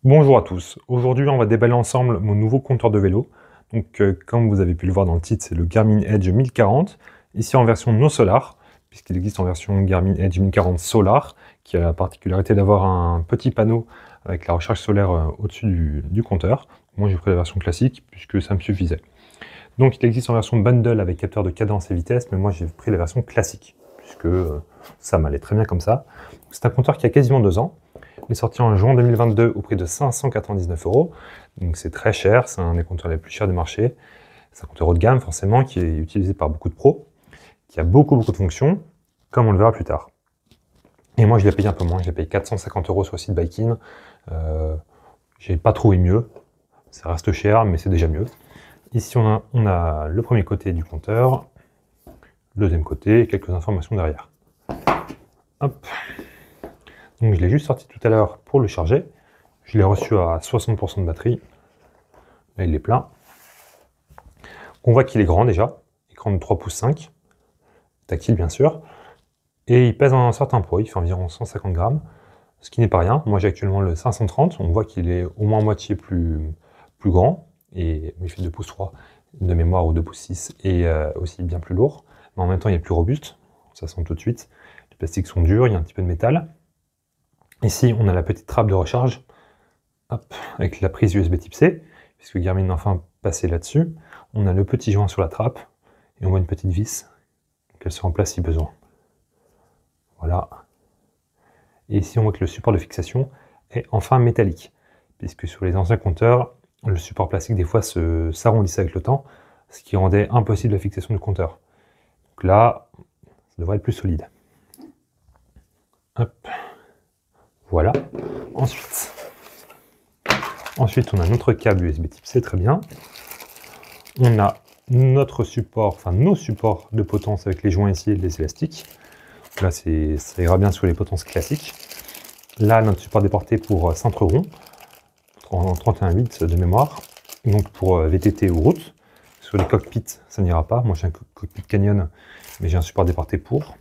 Bonjour à tous, aujourd'hui on va déballer ensemble mon nouveau compteur de vélo. Donc comme vous avez pu le voir dans le titre, c'est le Garmin Edge 1040, ici en version non solar, puisqu'il existe en version Garmin Edge 1040 Solar, qui a la particularité d'avoir un petit panneau avec la recharge solaire au-dessus du compteur. Moi j'ai pris la version classique puisque ça me suffisait. Donc il existe en version bundle avec capteur de cadence et vitesse, mais moi j'ai pris la version classique, puisque ça m'allait très bien comme ça. C'est un compteur qui a quasiment 2 ans. Il est sorti en juin 2022 au prix de 599 €. Donc c'est très cher, c'est un des compteurs les plus chers du marché. C'est un compteur haut de gamme forcément, qui est utilisé par beaucoup de pros, qui a beaucoup de fonctions, comme on le verra plus tard. Et moi je l'ai payé un peu moins, je l'ai payé 450 € sur le site Baikin. J'ai pas trouvé mieux, ça reste cher mais c'est déjà mieux. Ici on a le premier côté du compteur, le deuxième côté et quelques informations derrière. Hop. Donc je l'ai juste sorti tout à l'heure pour le charger. Je l'ai reçu à 60% de batterie. Là il est plein. On voit qu'il est grand déjà, écran de 3,5 pouces, tactile bien sûr. Et il pèse un certain poids, il fait environ 150 grammes, ce qui n'est pas rien. Moi j'ai actuellement le 530, on voit qu'il est au moins moitié plus grand, et il fait 2,3 pouces de mémoire ou 2,6 pouces et aussi bien plus lourd. Mais en même temps il est plus robuste, ça sent tout de suite. Les plastiques sont durs, il y a un petit peu de métal. Ici, on a la petite trappe de recharge, hop, avec la prise USB type C, puisque Garmin a enfin passé là-dessus. On a le petit joint sur la trappe, et on voit une petite vis, qu'elle se remplace si besoin. Voilà. Et ici, on voit que le support de fixation est enfin métallique, puisque sur les anciens compteurs, le support plastique des fois s'arrondissait avec le temps, ce qui rendait impossible la fixation du compteur. Donc là, ça devrait être plus solide. Hop. Voilà. Ensuite, on a notre câble USB type C, très bien. On a notre support, enfin nos supports de potence avec les joints ici et les élastiques. Là, ça ira bien sur les potences classiques. Là, notre support déporté pour cintre rond, en 31,8 de mémoire. Donc pour VTT ou route. Sur les cockpits, ça n'ira pas. Moi, j'ai un cockpit Canyon, mais j'ai un support déporté pour.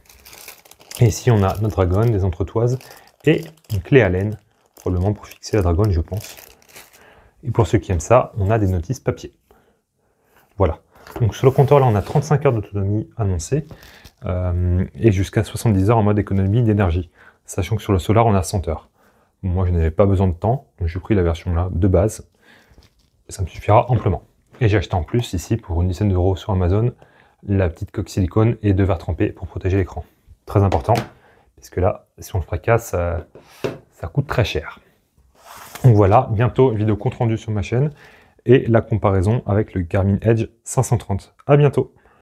Et ici, on a notre Dragon, des entretoises et une clé Allen, probablement pour fixer la Dragon, je pense. Et pour ceux qui aiment ça, on a des notices papier. Voilà. Donc sur le compteur, là, on a 35 heures d'autonomie annoncée et jusqu'à 70 heures en mode économie d'énergie. Sachant que sur le solar, on a 100 heures. Moi, je n'avais pas besoin de temps, donc j'ai pris la version là de base. Ça me suffira amplement. Et j'ai acheté en plus, ici, pour une dizaine d'euros sur Amazon, la petite coque silicone et 2 verres trempés pour protéger l'écran. Très important, puisque là, si on le fracasse, ça coûte très cher. Donc voilà, bientôt une vidéo compte rendu sur ma chaîne et la comparaison avec le Garmin Edge 530. À bientôt!